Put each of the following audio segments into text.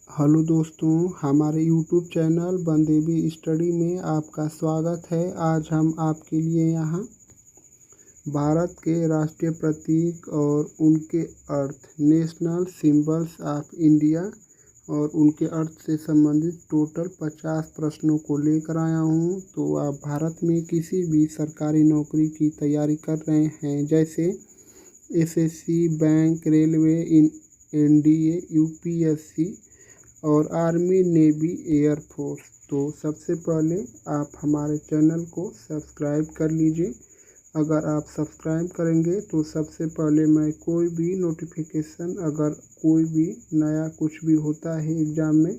Hello दोस्तों, हमारे YouTube channel Bandevi study में आपका स्वागत है। आज हम आपके लिए यहाँ भारत के राष्ट्रीय प्रतीक और उनके अर्थ, नेशनल सिंबल्स ऑफ इंडिया और उनके अर्थ से संबंधित टोटल 50 प्रश्नों को लेकर आया हूँ। तो आप भारत में किसी भी सरकारी नौकरी की तैयारी कर रहे हैं, जैसे SSC, bank, railway, NDA, UPSC और आर्मी, नेवी, एयरफोर्स, तो सबसे पहले आप हमारे चैनल को सब्सक्राइब कर लीजिए। अगर आप सब्सक्राइब करेंगे तो सबसे पहले मैं कोई भी नोटिफिकेशन, अगर कोई भी नया कुछ भी होता है एग्ज़ाम में,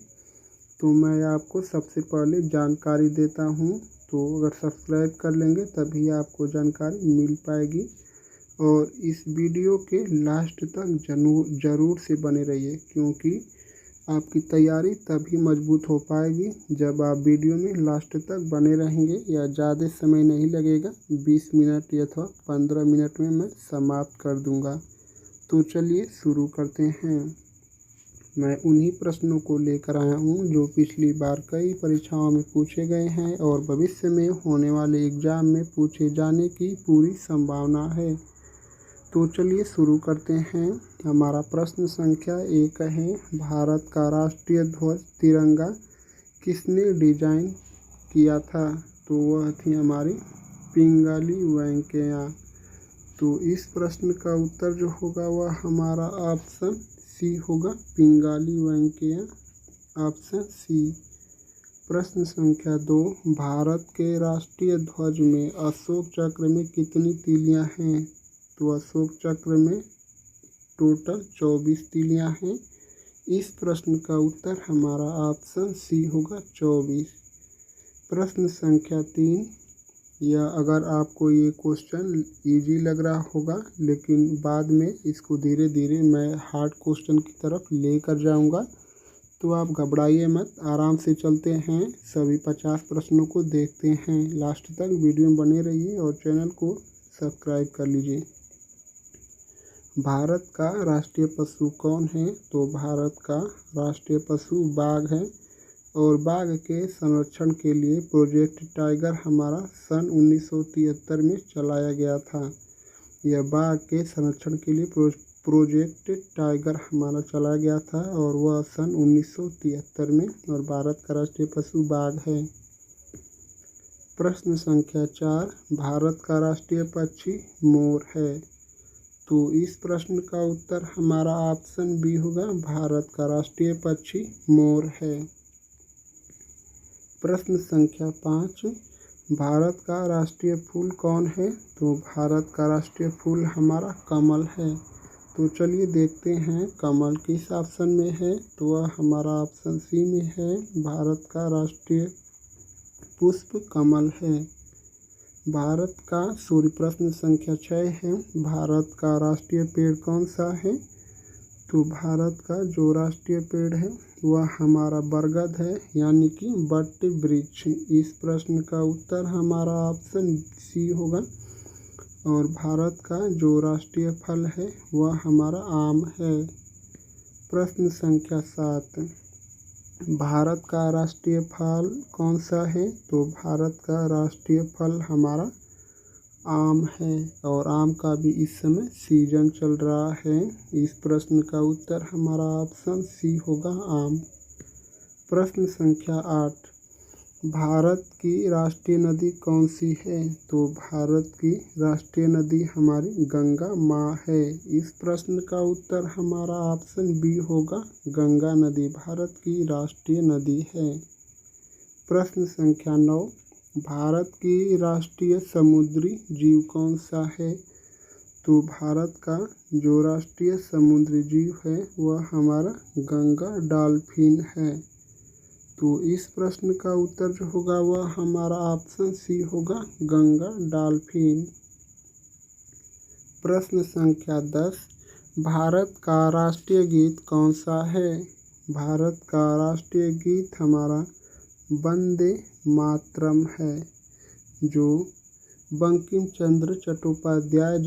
तो मैं आपको सबसे पहले जानकारी देता हूँ। तो अगर सब्सक्राइब कर लेंगे तभी आपको जानकारी मिल पाएगी। और इस वीडियो के लास्ट तक ज़रूर से बने रहिए, क्योंकि आपकी तैयारी तभी मजबूत हो पाएगी जब आप वीडियो में लास्ट तक बने रहेंगे। या ज़्यादा समय नहीं लगेगा, 20 मिनट अथवा 15 मिनट में मैं समाप्त कर दूंगा। तो चलिए शुरू करते हैं। मैं उन्हीं प्रश्नों को लेकर आया हूँ जो पिछली बार कई परीक्षाओं में पूछे गए हैं और भविष्य में होने वाले एग्ज़ाम में पूछे जाने की पूरी संभावना है। तो चलिए शुरू करते हैं। हमारा प्रश्न संख्या 1 है, भारत का राष्ट्रीय ध्वज तिरंगा किसने डिजाइन किया था? तो वह थी हमारी पिंगाली वेंकैया। तो इस प्रश्न का उत्तर जो होगा वह हमारा ऑप्शन सी होगा, पिंगाली वेंकैया, ऑप्शन सी। प्रश्न संख्या 2, भारत के राष्ट्रीय ध्वज में अशोक चक्र में कितनी तीलियां हैं? तो अशोक चक्र में टोटल 24 तीलियां हैं। इस प्रश्न का उत्तर हमारा ऑप्शन सी होगा, 24। प्रश्न संख्या 3, या अगर आपको ये क्वेश्चन इजी लग रहा होगा, लेकिन बाद में इसको धीरे धीरे मैं हार्ड क्वेश्चन की तरफ लेकर जाऊंगा, तो आप घबराइए मत, आराम से चलते हैं। सभी 50 प्रश्नों को देखते हैं। लास्ट तक वीडियो में बने रहिए और चैनल को सब्सक्राइब कर लीजिए। भारत का राष्ट्रीय पशु कौन है? तो भारत का राष्ट्रीय पशु बाघ है। और बाघ के संरक्षण के लिए प्रोजेक्ट टाइगर हमारा सन 1973 में चलाया गया था। यह बाघ के संरक्षण के लिए प्रोजेक्ट टाइगर हमारा चलाया गया था और वह सन 1973 में, और भारत का राष्ट्रीय पशु बाघ है। प्रश्न संख्या 4, भारत का राष्ट्रीय पक्षी मोर है। तो इस प्रश्न का उत्तर हमारा ऑप्शन बी होगा, भारत का राष्ट्रीय पक्षी मोर है। प्रश्न संख्या 5, भारत का राष्ट्रीय फूल कौन है? तो भारत का राष्ट्रीय फूल हमारा कमल है। तो चलिए देखते हैं कमल किस ऑप्शन में है। तो वह हमारा ऑप्शन सी में है, भारत का राष्ट्रीय पुष्प कमल है। भारत का प्रश्न संख्या 6 है, भारत का राष्ट्रीय पेड़ कौन सा है? तो भारत का जो राष्ट्रीय पेड़ है वह हमारा बरगद है, यानी कि वट वृक्ष। इस प्रश्न का उत्तर हमारा ऑप्शन सी होगा। और भारत का जो राष्ट्रीय फल है वह हमारा आम है। प्रश्न संख्या 7, भारत का राष्ट्रीय फल कौन सा है? तो भारत का राष्ट्रीय फल हमारा आम है और आम का भी इस समय सीजन चल रहा है। इस प्रश्न का उत्तर हमारा ऑप्शन सी होगा, आम। प्रश्न संख्या 8, भारत की राष्ट्रीय नदी कौन सी है? तो भारत की राष्ट्रीय नदी हमारी गंगा माँ है। इस प्रश्न का उत्तर हमारा ऑप्शन बी होगा, गंगा नदी भारत की राष्ट्रीय नदी है। प्रश्न संख्या 9, भारत की राष्ट्रीय समुद्री जीव कौन सा है? तो भारत का जो राष्ट्रीय समुद्री जीव है वह हमारा गंगा डॉल्फिन है। तो इस प्रश्न का उत्तर जो होगा वह हमारा ऑप्शन सी होगा, गंगा डॉल्फिन। प्रश्न संख्या 10, भारत का राष्ट्रीय गीत कौन सा है? भारत का राष्ट्रीय गीत हमारा वंदे मातरम है, जो बंकिम चंद्र चट्टोपाध्याय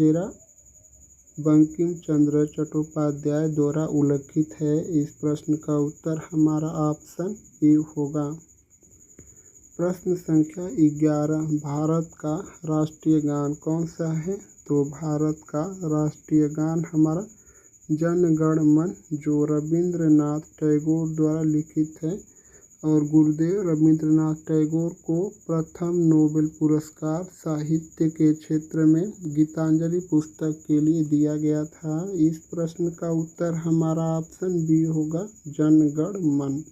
बंकिम चंद्र चट्टोपाध्याय द्वारा उल्लिखित है? इस प्रश्न का उत्तर हमारा ऑप्शन ए होगा। प्रश्न संख्या 11, भारत का राष्ट्रीय गान कौन सा है? तो भारत का राष्ट्रीय गान हमारा जन गण मन, जो रविंद्रनाथ टैगोर द्वारा लिखित है और गुरुदेव रविंद्रनाथ टैगोर को प्रथम नोबेल पुरस्कार साहित्य के क्षेत्र में गीतांजलि पुस्तक के लिए दिया गया था। इस प्रश्न का उत्तर हमारा ऑप्शन बी होगा, जन गण मन।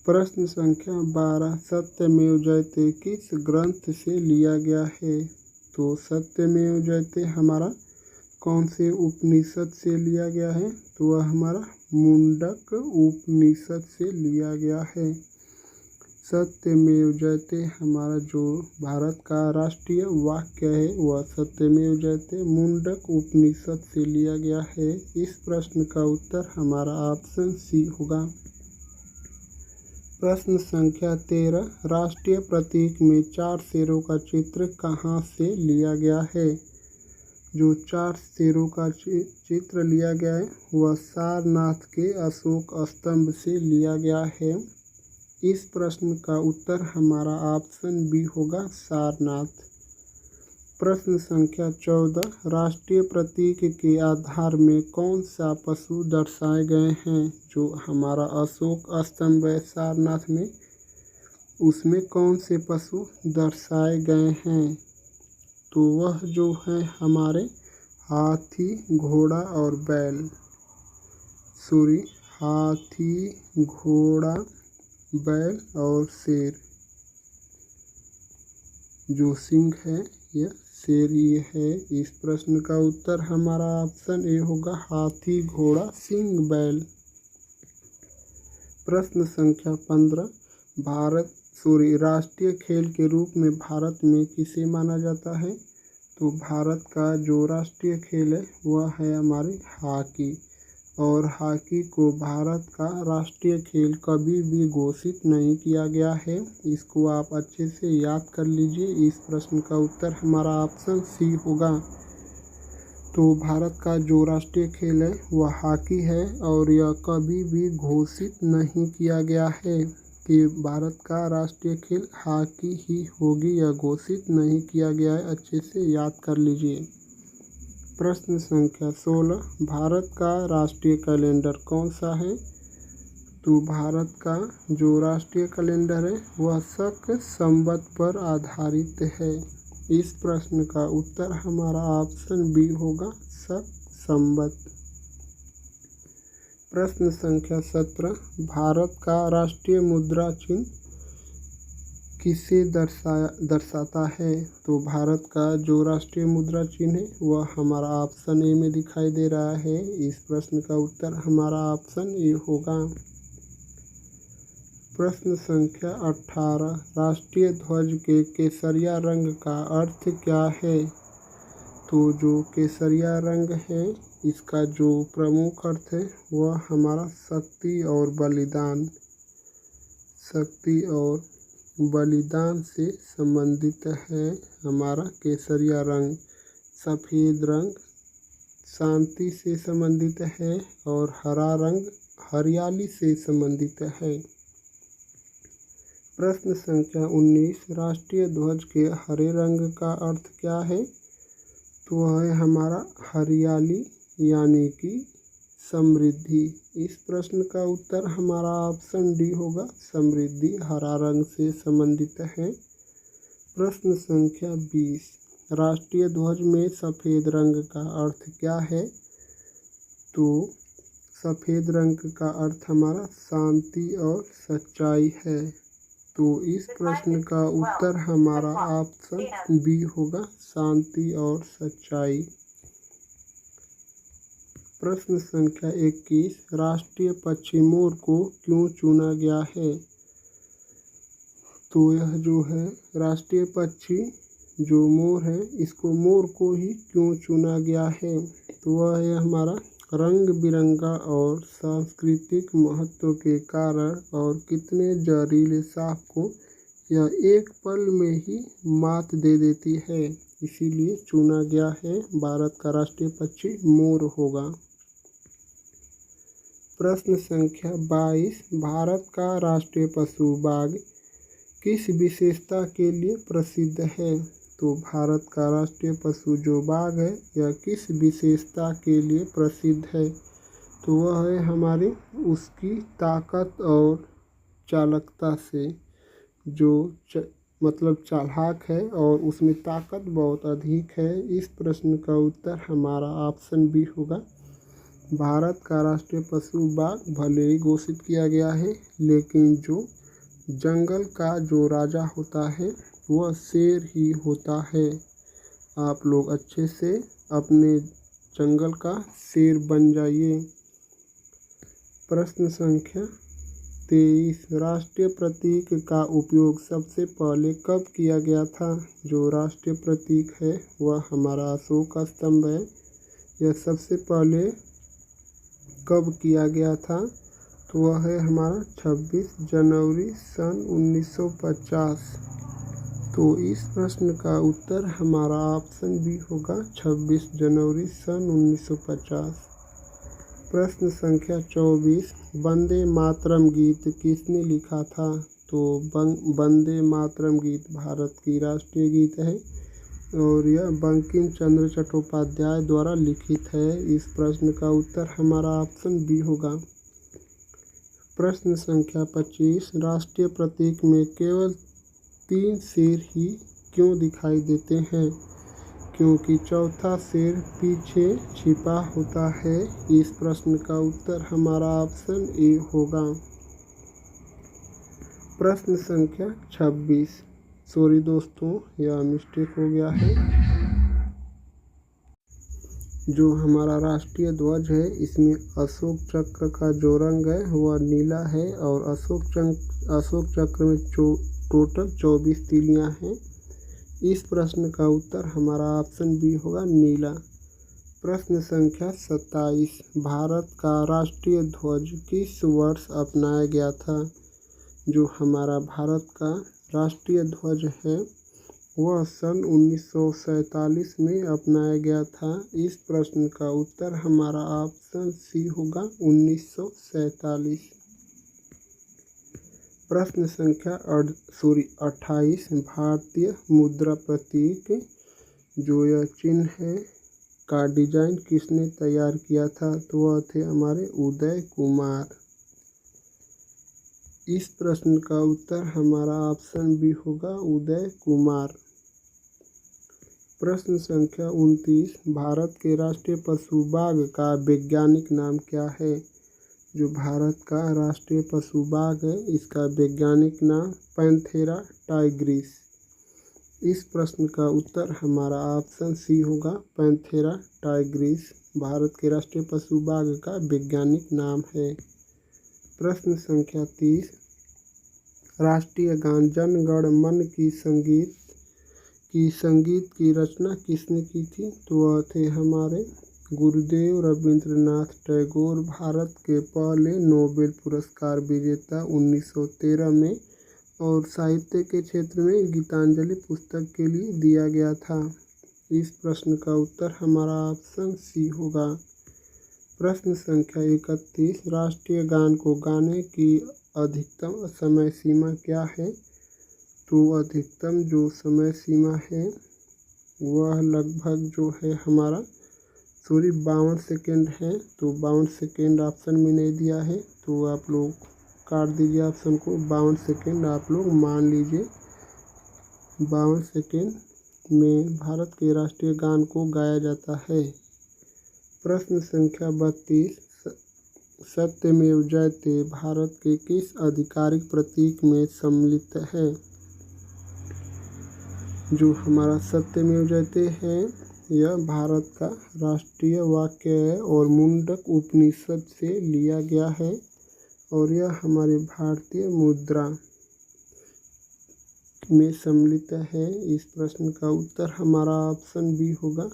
प्रश्न संख्या 12, सत्यमेव जयते किस ग्रंथ से लिया गया है? तो सत्यमेव जयते हमारा कौन से उपनिषद से लिया गया है? तो वह हमारा मुंडक उपनिषद से लिया गया है। सत्यमेव जयते हमारा जो भारत का राष्ट्रीय वाक्य है वह सत्यमेव जयते मुंडक उपनिषद से लिया गया है। इस प्रश्न का उत्तर हमारा ऑप्शन सी होगा। प्रश्न संख्या 13, राष्ट्रीय प्रतीक में 4 शेरों का चित्र कहाँ से लिया गया है? जो 4 शेरों का चित्र लिया गया है वह सारनाथ के अशोक स्तंभ से लिया गया है। इस प्रश्न का उत्तर हमारा ऑप्शन बी होगा, सारनाथ। प्रश्न संख्या 14, राष्ट्रीय प्रतीक के आधार में कौन सा पशु दर्शाए गए हैं? जो हमारा अशोक स्तंभ है सारनाथ में, उसमें कौन से पशु दर्शाए गए हैं? तो वह जो है हमारे हाथी, घोड़ा और बैल। हाथी, घोड़ा, बैल और शेर। जो सिंह है यह शेर ये है। इस प्रश्न का उत्तर हमारा ऑप्शन ए होगा, हाथी, घोड़ा, सिंह, बैल। प्रश्न संख्या 15, राष्ट्रीय खेल के रूप में भारत में किसे माना जाता है? तो भारत का जो राष्ट्रीय खेल है वह है हमारे हॉकी, और हॉकी को भारत का राष्ट्रीय खेल कभी भी घोषित नहीं किया गया है। इसको आप अच्छे से याद कर लीजिए। इस प्रश्न का उत्तर हमारा ऑप्शन सी होगा। तो भारत का जो राष्ट्रीय खेल है वह हॉकी है और यह कभी भी घोषित नहीं किया गया है कि भारत का राष्ट्रीय खेल हॉकी ही होगी, यह घोषित नहीं किया गया है। अच्छे से याद कर लीजिए। प्रश्न संख्या 16, भारत का राष्ट्रीय कैलेंडर कौन सा है? तो भारत का जो राष्ट्रीय कैलेंडर है वह शक संवत पर आधारित है। इस प्रश्न का उत्तर हमारा ऑप्शन बी होगा, शक संवत। प्रश्न संख्या 17, भारत का राष्ट्रीय मुद्रा चिन्ह किसे दर्शाता है? तो भारत का जो राष्ट्रीय मुद्रा चिन्ह है वह हमारा ऑप्शन ए में दिखाई दे रहा है। इस प्रश्न का उत्तर हमारा ऑप्शन ए होगा। प्रश्न संख्या 18, राष्ट्रीय ध्वज के केसरिया रंग का अर्थ क्या है? तो जो केसरिया रंग है इसका जो प्रमुख अर्थ है वह हमारा शक्ति और बलिदान से संबंधित है। हमारा केसरिया रंग, सफ़ेद रंग शांति से संबंधित है और हरा रंग हरियाली से संबंधित है। प्रश्न संख्या 19, राष्ट्रीय ध्वज के हरे रंग का अर्थ क्या है? तो वह है हमारा हरियाली यानी कि समृद्धि। इस प्रश्न का उत्तर हमारा ऑप्शन डी होगा, समृद्धि हरा रंग से संबंधित है। प्रश्न संख्या 20, राष्ट्रीय ध्वज में सफ़ेद रंग का अर्थ क्या है? तो सफ़ेद रंग का अर्थ हमारा शांति और सच्चाई है। तो इस प्रश्न का उत्तर हमारा ऑप्शन बी होगा, शांति और सच्चाई। प्रश्न संख्या 21, राष्ट्रीय पक्षी मोर को क्यों चुना गया है? तो यह जो है राष्ट्रीय पक्षी जो मोर है इसको मोर को ही क्यों चुना गया है? तो वह है हमारा रंग बिरंगा और सांस्कृतिक महत्व के कारण और कितने जहरीले सांप को यह एक पल में ही मात दे देती है। इसीलिए चुना गया है। भारत का राष्ट्रीय पक्षी मोर होगा। प्रश्न संख्या 22, भारत का राष्ट्रीय पशु बाघ किस विशेषता के लिए प्रसिद्ध है? तो भारत का राष्ट्रीय पशु जो बाघ है यह किस विशेषता के लिए प्रसिद्ध है? तो वह है हमारी उसकी ताकत और चालकता से, जो मतलब चालाक है और उसमें ताकत बहुत अधिक है। इस प्रश्न का उत्तर हमारा ऑप्शन बी होगा। भारत का राष्ट्रीय पशु बाघ भले ही घोषित किया गया है, लेकिन जो जंगल का जो राजा होता है वह शेर ही होता है। आप लोग अच्छे से अपने जंगल का शेर बन जाइए। प्रश्न संख्या 23, राष्ट्रीय प्रतीक का उपयोग सबसे पहले कब किया गया था? जो राष्ट्रीय प्रतीक है वह हमारा अशोक स्तंभ है। यह सबसे पहले कब किया गया था? तो वह है हमारा 26 जनवरी सन 1950। तो इस प्रश्न का उत्तर हमारा ऑप्शन बी होगा, 26 जनवरी सन 1950। प्रश्न संख्या 24, वंदे मातरम गीत किसने लिखा था? तो वंदे मातरम गीत भारत की राष्ट्रीय गीत है और यह बंकिम चंद्र चट्टोपाध्याय द्वारा लिखित है। इस प्रश्न का उत्तर हमारा ऑप्शन बी होगा। प्रश्न संख्या 25, राष्ट्रीय प्रतीक में केवल 3 शेर ही क्यों दिखाई देते हैं? क्योंकि चौथा शेर पीछे छिपा होता है। इस प्रश्न का उत्तर हमारा ऑप्शन ए होगा। प्रश्न संख्या 26, सॉरी दोस्तों यह मिस्टेक हो गया है। जो हमारा राष्ट्रीय ध्वज है इसमें अशोक चक्र का जो रंग है वह नीला है और अशोक चक्र में टोटल 24 तीलियां हैं। इस प्रश्न का उत्तर हमारा ऑप्शन बी होगा, नीला। प्रश्न संख्या 27, भारत का राष्ट्रीय ध्वज किस वर्ष अपनाया गया था? जो हमारा भारत का राष्ट्रीय ध्वज है वह सन 1947 में अपनाया गया था। इस प्रश्न का उत्तर हमारा ऑप्शन सी होगा, 1947। प्रश्न संख्या 28, भारतीय मुद्रा प्रतीक जो यह चिन्ह है का डिजाइन किसने तैयार किया था? तो वह थे हमारे उदय कुमार। इस प्रश्न का उत्तर हमारा ऑप्शन बी होगा, उदय कुमार। प्रश्न संख्या 29, भारत के राष्ट्रीय पशु बाघ का वैज्ञानिक नाम क्या है? जो भारत का राष्ट्रीय पशु बाघ है इसका वैज्ञानिक नाम पैंथेरा टाइग्रिस। इस प्रश्न का उत्तर हमारा ऑप्शन सी होगा, पैंथेरा टाइग्रिस भारत के राष्ट्रीय पशु बाघ का वैज्ञानिक नाम है। प्रश्न संख्या 30, राष्ट्रीय गान जन गण मन की संगीत की रचना किसने की थी? तो वह थे हमारे गुरुदेव रविंद्रनाथ टैगोर, भारत के पहले नोबेल पुरस्कार विजेता 1913 में, और साहित्य के क्षेत्र में गीतांजलि पुस्तक के लिए दिया गया था। इस प्रश्न का उत्तर हमारा ऑप्शन सी होगा। प्रश्न संख्या 31, राष्ट्रीय गान को गाने की अधिकतम समय सीमा क्या है? तो अधिकतम जो समय सीमा है वह लगभग जो है हमारा 52 सेकेंड है। तो 52 सेकेंड ऑप्शन में नहीं दिया है तो आप लोग काट दीजिए ऑप्शन को। 52 सेकेंड आप लोग मान लीजिए। 52 सेकेंड में भारत के राष्ट्रीय गान को गाया जाता है। प्रश्न संख्या 32, सत्यमेव जयते भारत के किस आधिकारिक प्रतीक में सम्मिलित है? जो हमारा सत्यमेव जयते है यह भारत का राष्ट्रीय वाक्य है और मुंडक उपनिषद से लिया गया है और यह हमारे भारतीय मुद्रा में सम्मिलित है। इस प्रश्न का उत्तर हमारा ऑप्शन बी होगा,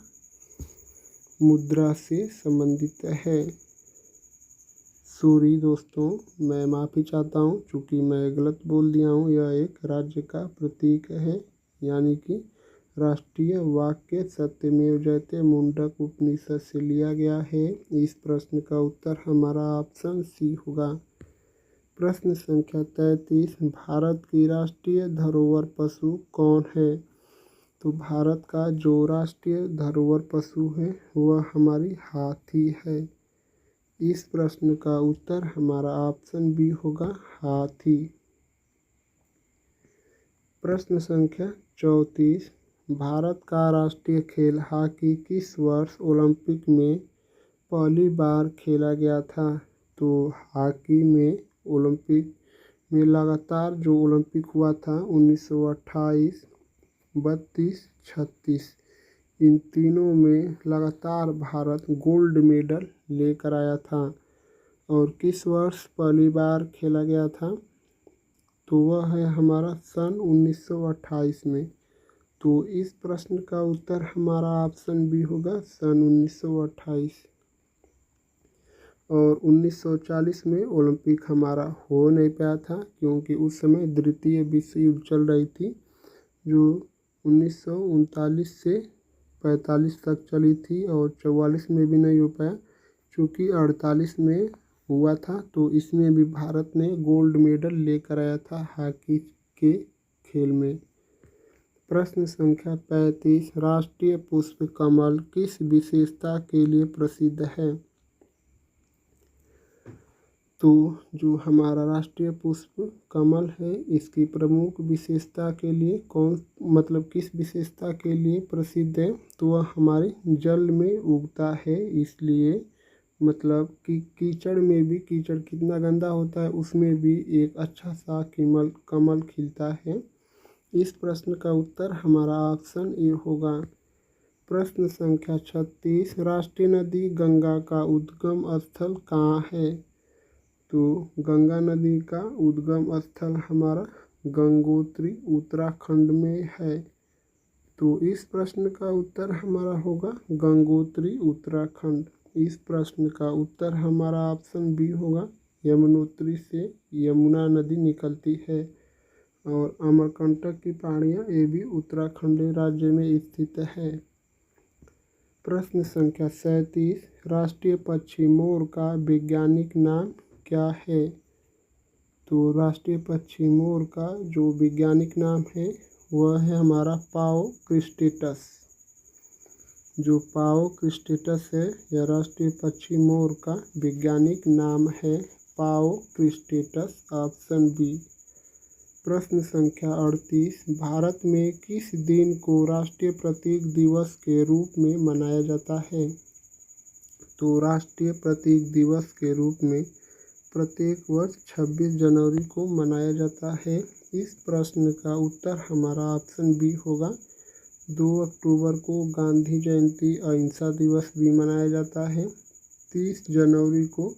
मुद्रा से संबंधित है। सॉरी दोस्तों मैं माफ़ी चाहता हूँ चूँकि मैं गलत बोल दिया हूँ। यह एक राज्य का प्रतीक है यानी कि राष्ट्रीय वाक्य सत्यमेव जयते मुंडक उपनिषद से लिया गया है। इस प्रश्न का उत्तर हमारा ऑप्शन सी होगा। प्रश्न संख्या 33, भारत की राष्ट्रीय धरोहर पशु कौन है? तो भारत का जो राष्ट्रीय धरोहर पशु है वह हमारी हाथी है। इस प्रश्न का उत्तर हमारा ऑप्शन बी होगा, हाथी। प्रश्न संख्या 34, भारत का राष्ट्रीय खेल हॉकी किस वर्ष ओलंपिक में पहली बार खेला गया था? तो हॉकी में ओलंपिक में लगातार जो ओलंपिक हुआ था 1928, 32, 36, इन तीनों में लगातार भारत गोल्ड मेडल लेकर आया था। और किस वर्ष पहली बार खेला गया था? तो वह है हमारा सन 1928 में। तो इस प्रश्न का उत्तर हमारा ऑप्शन बी होगा, सन 1928। और 1940 में ओलंपिक हमारा हो नहीं पाया था क्योंकि उस समय द्वितीय विश्व युद्ध चल रही थी, जो 1939 से 45 तक चली थी और 44 में भी नहीं हो पाया। चूँकि 48 में हुआ था तो इसमें भी भारत ने गोल्ड मेडल लेकर आया था हॉकी के खेल में। प्रश्न संख्या 35, राष्ट्रीय पुष्प कमल किस विशेषता के लिए प्रसिद्ध है? तो जो हमारा राष्ट्रीय पुष्प कमल है इसकी प्रमुख विशेषता के लिए किस विशेषता के लिए प्रसिद्ध है? तो वह हमारे जल में उगता है, इसलिए कि कीचड़ में भी, कीचड़ कितना गंदा होता है उसमें भी एक अच्छा सा कमल खिलता है। इस प्रश्न का उत्तर हमारा ऑप्शन ए होगा। प्रश्न संख्या 36, राष्ट्रीय नदी गंगा का उद्गम स्थल कहाँ है? तो गंगा नदी का उद्गम स्थल हमारा गंगोत्री उत्तराखंड में है। तो इस प्रश्न का उत्तर हमारा होगा गंगोत्री उत्तराखंड। इस प्रश्न का उत्तर हमारा ऑप्शन बी होगा, यमुनोत्री से यमुना नदी निकलती है। और अमरकंटक की पहाड़ियाँ ये भी उत्तराखंड राज्य में स्थित है। प्रश्न संख्या 37, राष्ट्रीय पक्षी मोर का वैज्ञानिक नाम क्या है? तो राष्ट्रीय पक्षी मोर का जो वैज्ञानिक नाम है वह है हमारा पाओ क्रिस्टेटस। जो पाओ क्रिस्टेटस है यह राष्ट्रीय पक्षी मोर का वैज्ञानिक नाम है, पाओ क्रिस्टेटस, ऑप्शन बी। प्रश्न संख्या 38, भारत में किस दिन को राष्ट्रीय प्रतीक दिवस के रूप में मनाया जाता है? तो राष्ट्रीय प्रतीक दिवस के रूप में प्रत्येक वर्ष 26 जनवरी को मनाया जाता है। इस प्रश्न का उत्तर हमारा ऑप्शन बी होगा। 2 अक्टूबर को गांधी जयंती अहिंसा दिवस भी मनाया जाता है। 30 जनवरी को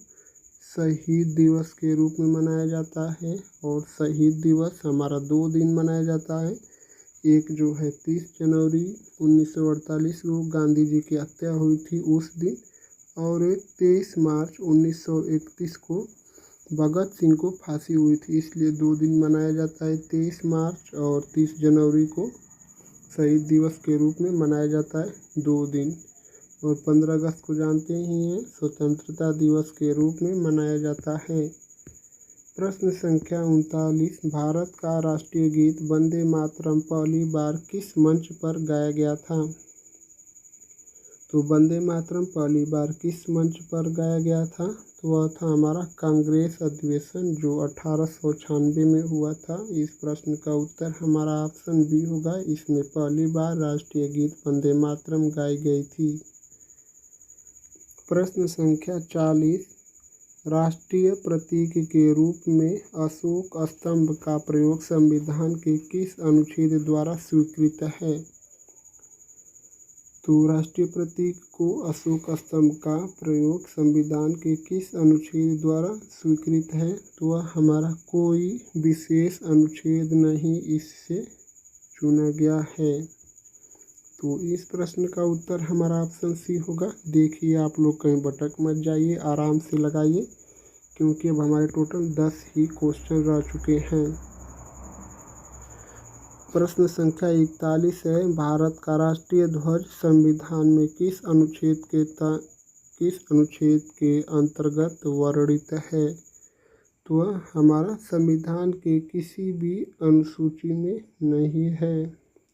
शहीद दिवस के रूप में मनाया जाता है। और शहीद दिवस हमारा 2 दिन मनाया जाता है। एक जो है 30 जनवरी 1948 को गांधी जी की हत्या हुई थी उस दिन, और एक 23 मार्च 1931 को भगत सिंह को फांसी हुई थी, इसलिए 2 दिन मनाया जाता है। 23 मार्च और 30 जनवरी को शहीद दिवस के रूप में मनाया जाता है 2 दिन। और 15 अगस्त को जानते ही हैं स्वतंत्रता दिवस के रूप में मनाया जाता है। प्रश्न संख्या 39, भारत का राष्ट्रीय गीत वंदे मातरम पहली बार किस मंच पर गाया गया था? तो वंदे मातरम पहली बार किस मंच पर गाया गया था? तो वह था हमारा कांग्रेस अधिवेशन जो 1896 में हुआ था। इस प्रश्न का उत्तर हमारा ऑप्शन बी होगा, इसमें पहली बार राष्ट्रीय गीत वंदे मातरम गाई गई थी। प्रश्न संख्या 40, राष्ट्रीय प्रतीक के रूप में अशोक स्तंभ का प्रयोग संविधान के किस अनुच्छेद द्वारा स्वीकृत है? तो राष्ट्रीय प्रतीक को अशोक स्तंभ का प्रयोग संविधान के किस अनुच्छेद द्वारा स्वीकृत है? तो वह हमारा कोई विशेष अनुच्छेद नहीं इससे चुना गया है। तो इस प्रश्न का उत्तर हमारा ऑप्शन सी होगा। देखिए आप लोग कहीं भटक मत जाइए, आराम से लगाइए क्योंकि अब हमारे टोटल 10 ही क्वेश्चन रह चुके हैं। प्रश्न संख्या 41 है, भारत का राष्ट्रीय ध्वज संविधान में किस अनुच्छेद के अंतर्गत वर्णित है? तो वह हमारा संविधान के किसी भी अनुसूची में नहीं है,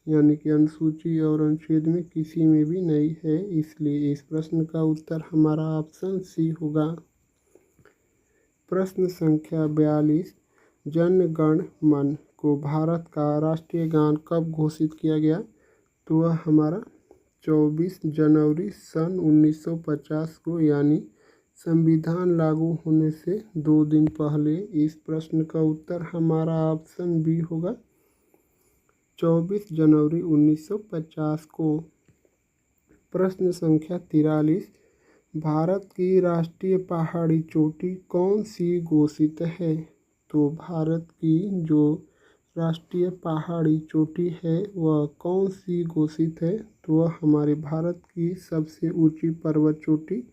यानी कि अनुसूची और अनुच्छेद में किसी में भी नहीं है, इसलिए इस प्रश्न का उत्तर हमारा ऑप्शन सी होगा। प्रश्न संख्या 42, जन गण मन को भारत का राष्ट्रीय गान कब घोषित किया गया? तो वह हमारा 24 जनवरी सन 1950 को, यानी संविधान लागू होने से 2 दिन पहले। इस प्रश्न का उत्तर हमारा ऑप्शन बी होगा, 24 जनवरी 1950 को। प्रश्न संख्या 43, भारत की राष्ट्रीय पहाड़ी चोटी कौन सी घोषित है? तो भारत की जो राष्ट्रीय पहाड़ी चोटी है वह कौन सी घोषित है? तो वह हमारे भारत की सबसे ऊंची पर्वत चोटी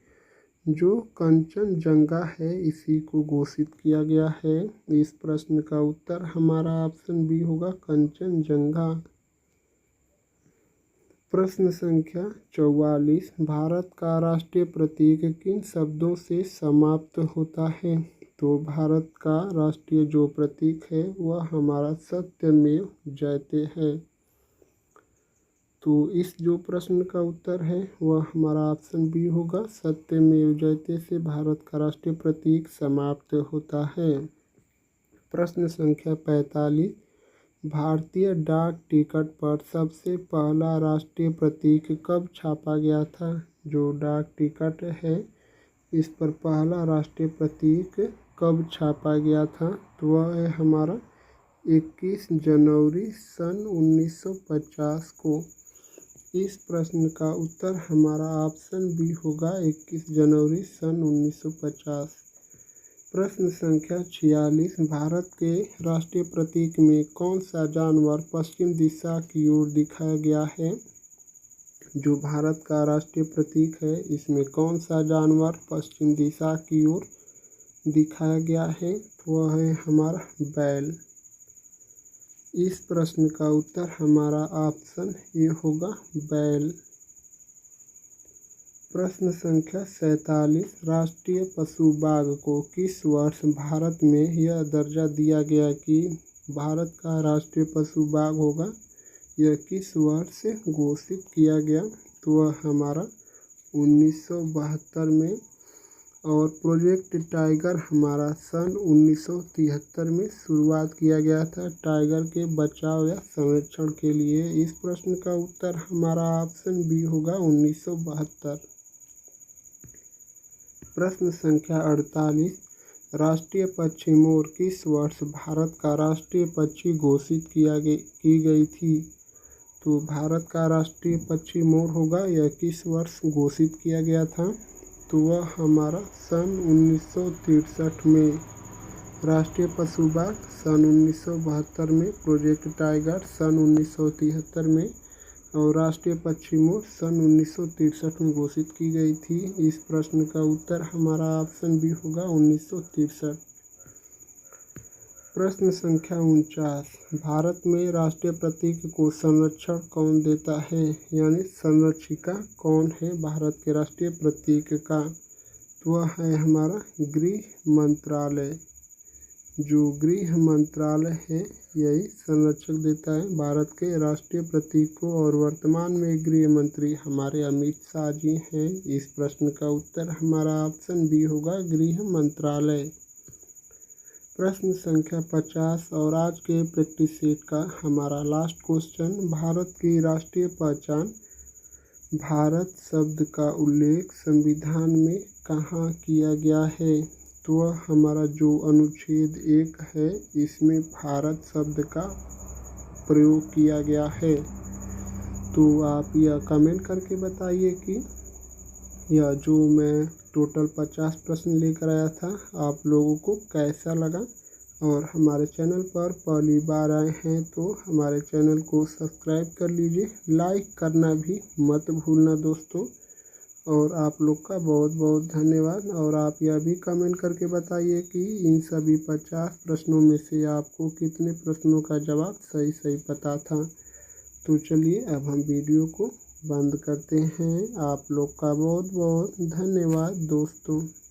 जो कंचनजंगा है, इसी को घोषित किया गया है। इस प्रश्न का उत्तर हमारा ऑप्शन बी होगा, कंचनजंगा। प्रश्न संख्या 44, भारत का राष्ट्रीय प्रतीक किन शब्दों से समाप्त होता है? तो भारत का राष्ट्रीय जो प्रतीक है वह हमारा सत्यमेव जयते है। तो इस जो प्रश्न का उत्तर है वह हमारा ऑप्शन बी होगा, सत्यमेव जयते से भारत का राष्ट्रीय प्रतीक समाप्त होता है। प्रश्न संख्या 45, भारतीय डाक टिकट पर सबसे पहला राष्ट्रीय प्रतीक कब छापा गया था? जो डाक टिकट है इस पर पहला राष्ट्रीय प्रतीक कब छापा गया था? तो वह है हमारा 21 जनवरी सन 1950 को। इस प्रश्न का उत्तर हमारा ऑप्शन बी होगा, 21 जनवरी सन 1950। प्रश्न संख्या 46, भारत के राष्ट्रीय प्रतीक में कौन सा जानवर पश्चिम दिशा की ओर दिखाया गया है? जो भारत का राष्ट्रीय प्रतीक है इसमें कौन सा जानवर पश्चिम दिशा की ओर दिखाया गया है? तो वह है हमारा बैल। इस प्रश्न का उत्तर हमारा ऑप्शन ए होगा, बैल। प्रश्न संख्या 47, राष्ट्रीय पशु बाघ को किस वर्ष भारत में यह दर्जा दिया गया कि भारत का राष्ट्रीय पशु बाघ होगा? यह किस वर्ष घोषित किया गया? तो वह हमारा 1972 में, और प्रोजेक्ट टाइगर हमारा सन 1973 में शुरुआत किया गया था टाइगर के बचाव या संरक्षण के लिए। इस प्रश्न का उत्तर हमारा ऑप्शन बी होगा, 1972। प्रश्न संख्या 48, राष्ट्रीय पक्षी मोर किस वर्ष भारत का राष्ट्रीय पक्षी घोषित की गई थी? तो भारत का राष्ट्रीय पक्षी मोर होगा, यह किस वर्ष घोषित किया गया था? तो वह हमारा सन 1963 में। राष्ट्रीय पशु बाघ सन 1972 में, प्रोजेक्ट टाइगर सन 1973 में और राष्ट्रीय पक्षी मोर सन 1963 में घोषित की गई थी। इस प्रश्न का उत्तर हमारा ऑप्शन बी होगा, 1963। प्रश्न संख्या 49, भारत में राष्ट्रीय प्रतीक को संरक्षण कौन देता है? यानी संरक्षिका कौन है भारत के राष्ट्रीय प्रतीक का? तो वह है हमारा गृह मंत्रालय। जो गृह मंत्रालय है यही संरक्षक देता है भारत के राष्ट्रीय प्रतीक को, और वर्तमान में गृह मंत्री हमारे अमित शाह जी हैं। इस प्रश्न का उत्तर हमारा ऑप्शन बी होगा, गृह मंत्रालय। प्रश्न संख्या 50 और आज के प्रैक्टिस सेट का हमारा लास्ट क्वेश्चन, भारत की राष्ट्रीय पहचान भारत शब्द का उल्लेख संविधान में कहाँ किया गया है? तो वह हमारा जो अनुच्छेद 1 है इसमें भारत शब्द का प्रयोग किया गया है। तो आप यह कमेंट करके बताइए कि यह जो मैं टोटल 50 प्रश्न लेकर आया था आप लोगों को कैसा लगा। और हमारे चैनल पर पहली बार आए हैं तो हमारे चैनल को सब्सक्राइब कर लीजिए, लाइक करना भी मत भूलना दोस्तों। और आप लोग का बहुत बहुत धन्यवाद। और आप यह भी कमेंट करके बताइए कि इन सभी 50 प्रश्नों में से आपको कितने प्रश्नों का जवाब सही सही पता था। तो चलिए अब हम वीडियो को बंद करते हैं। आप लोग का बहुत बहुत धन्यवाद दोस्तों।